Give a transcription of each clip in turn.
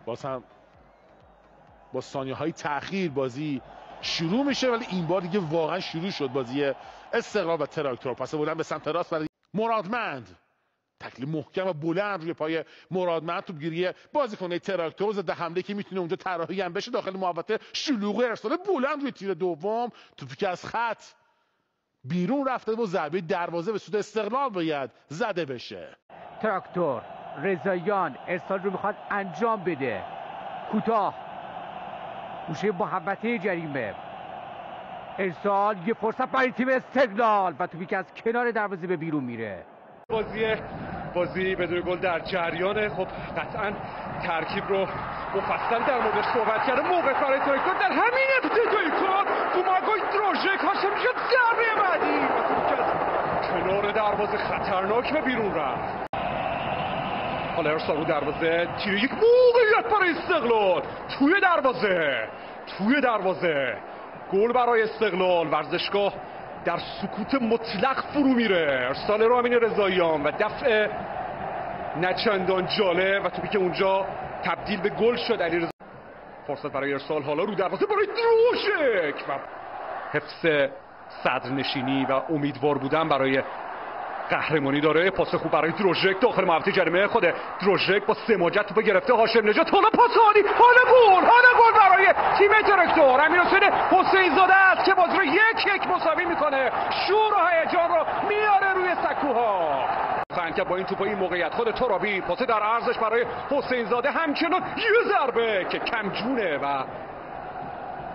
باز هم با ثانیه‌های تأخیر بازی شروع میشه، ولی این بار دیگه واقعا شروع شد بازی استقلال و تراکتور. پاس بردن به سمت راست برای مرادمند، تکل محکم و بلند روی پای مرادمند، توپگیری بازیکن تراکتور، ضد حمله که میتونه اونجا طراحی هم بشه داخل محوطه، شلوغ ارسال بلند روی تیر دوم، توپی که از خط بیرون رفته و ضربه دروازه به سود استقلال باید زده بشه. تراکتور رضاییان ارسال رو میخواد انجام بده، کوتاه گوشه محوطه جریمه، ارسال، یه فرصت برای تیم استقلال و توپی که از کنار دروازه به بیرون میره. بازی بدون گل در جریانه. خب قطعا ترکیب رو مفصل در موردش صحبت کرده. موقع برای تراکتور در همین ابتدای کار توماگوی دروژک هاشم میشد ضربه بعدی و توپی که از کنار دروازه خطرناک به بیرون رفت. حالا ارسال رو دروازه، تیر یک موقعیت برای استقلال توی دروازه گل برای استقلال. ورزشگاه در سکوت مطلق فرو میره. ارسال رامین رضاییان و دفع نچندان جالب و توپی که اونجا تبدیل به گل شد. علیرضا فرصت برای ارسال حالا رو دروازه برای دروژک و حفظ صدرنشینی و امیدوار بودن برای قهرمانی داره. پاس خوب برای دروژک داخل محوطه جریمه. خود دروژک با سماجت توپ گرفته. هاشم نژاد حالا پاس عالی، حالا گل برای تیم تراکتور. امیرحسین حسین‌زاده است که بازی رو 1-1 مساوی میکنه. شور و هیجان رو میاره روی سکوها. که با این توپ این موقعیت خود ترابی پاس در عرضش برای حسین‌زاده، همچنان یه ضربه که کمجونه و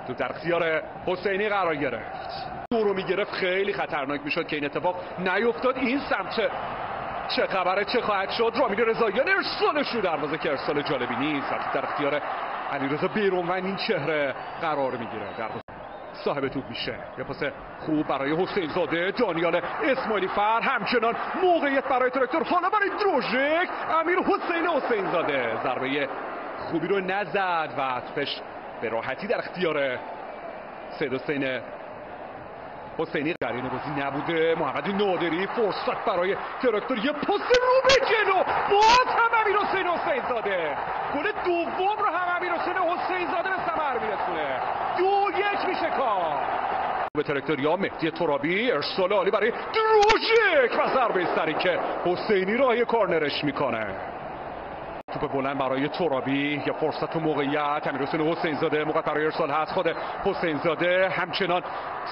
تو در اختیار حسینی قرار گرفت. دو رو میگرفت خیلی خطرناک میشد که این اتفاق نیفتاد. این سمت چه خبره، چه خواهد شد؟ رامین رضاییان ارسالش رو دروازه که ارسال جالبی نیست. در اختیار علیرضا بیرونوند این چهره قرار میگیره. دروازه صاحب توپ میشه. یه پاس خوب برای حسین‌زاده. دانیال اسماعیلی فر، همچنان موقعیت برای تراکتور، حالا برای دروژک. امیرحسین حسین‌زاده ضربه خوبی رو نزد و توپش به راحتی در اختیار سید حسین حسینی. در این بازی نبوده. محمد نادری، فرصت برای تراکتور، یه پاس رو به جلو، باز هم امیرحسین حسین‌زاده. گل دوم رو هم امیرحسین حسین‌زاده به ثمر میرسونه. 2-1 میشه کار. به تراکتوریا مهدی ترابی، ارسال عالی برای دروژک و ضربه سری که حسینی راهی کارنرش میکنه. توپ بلند برای ترابی، یا فرصت و موقعیت. امیرحسین حسین‌زاده موقع برای ارسال هست. خود حسین‌زاده همچنان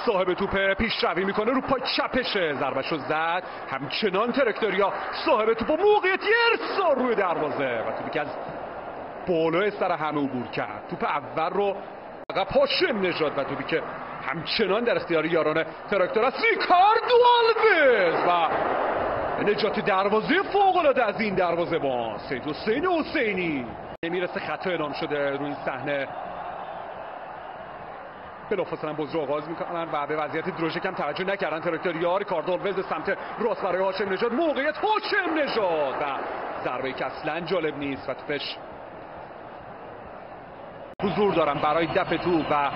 صاحب توپ پیشروی میکنه، رو پای چپشه، ضربهشو زد. همچنان تراکتوریا صاحب توپ، موقعیت ارسال روی دروازه و توپی که از بالای سر همه عبور کرد. توپ اول رو عقب هاشم نژاد و توپی که همچنان در اختیار یاران تراکتور است. ریکاردو آلوز و نجات دروازه فوق‌العاده از این دروازه‌بان سید حسین حسینی. نمیرسه، خطا اعلام شده روی این صحنه. بلافاصله بازی رو آغاز میکنن و به وضعیت دروژک هم توجه نکردن تراکتوریا. ریکاردو آلوز سمت راست برای هاشم نژاد، موقعیت هاشم نژاد و ضربه‌ای که اصلا جالب نیست و توپش حضور دارن برای دفع توپ و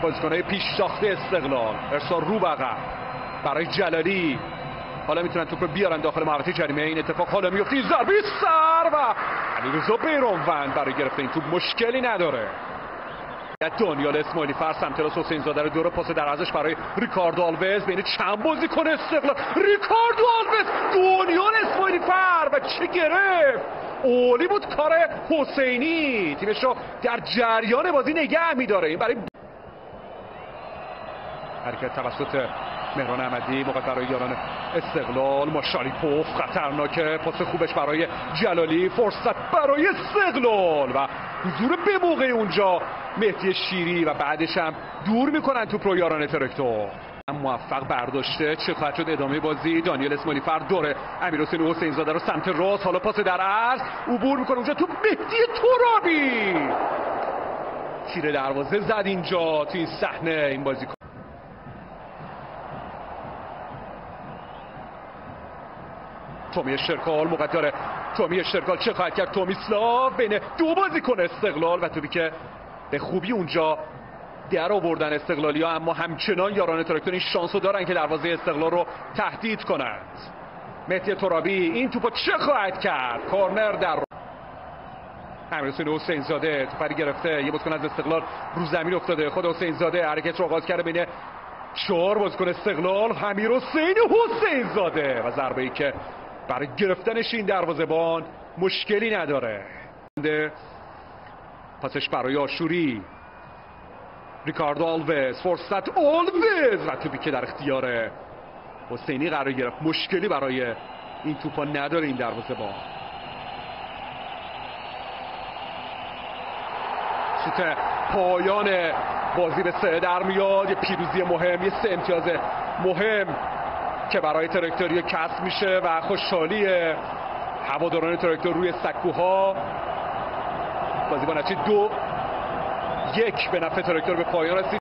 بازیکن‌های پیش ساخته استقلال. ارسال رو بقى برای جلالی، حالا میتونن توپ رو بیارن داخل محوطه جریمه. این اتفاق حالا میفته، ضربه سر و علیرضا بیرونوند برای گرفتن این توپ مشکلی نداره. دانیال اسماعیلی فر سمت راست حسین‌زاده رو دوره، پاس در ازش برای ریکاردو آلوز بین چند بازیکن استقلال. ریکاردو آلوز، دانیال اسماعیلی فر و چه گرفت! عالی بود کار حسینی، تیمش رو در جریان بازی نگه میداره. این برای حرکت توسط مهران احمدی موقع برای یاران استقلال. ماشاریپوف خطرناکه، پاس خوبش برای جلالی، فرصت برای استقلال و حضور به موقع اونجا مهدی شیری و بعدش هم دور میکنن توپ رو یاران تراکتور. موفق برداشته، چه خواهد شد ادامه بازی؟ دانیال اسماعیلی فر دوره امیرحسین حسین‌زاده رو سمت راست، حالا پاس در عرض، عبور میکنه اونجا تو مهدی ترابی، تیر دروازه زد اینجا تو این صحنه. این بازی تومی شرکال موقع داره، تومی شرکال چه خواهد کرد؟ تومیسلاو بین دو بازیکن استقلال و توپی که به خوبی اونجا در آوردن استقلالیا، اما همچنان یاران تراکتور این شانسو دارن که دروازه استقلال رو تهدید کنند. مهدی ترابی این توپو چه خواهد کرد؟ کورنر در امیرحسین حسین زاده توپری گرفته، یه بازیکن از استقلال رو زمین افتاده، خود حسین زاده حرکت رو آغاز کرده بین 4 بازیکن استقلال، امیرحسین حسین زاده و ضربه‌ای که برای گرفتنش این دروازه‌بان مشکلی نداره. پاسش برای آشوری، ریکاردو آلوز، فرصت آلوز و توپی که در اختیار حسینی قرار گرفت. مشکلی برای این توپا نداره این دروازه‌بان. شوت پایان بازی به 3 در میاد، یه پیروزی مهم، یه 3 امتیاز مهم که برای تراکتوری کسب میشه و خوشحالی هواداران تراکتور روی سکوها. بازی با نتیجه 2-1 به نفع تراکتور به پایان رسید.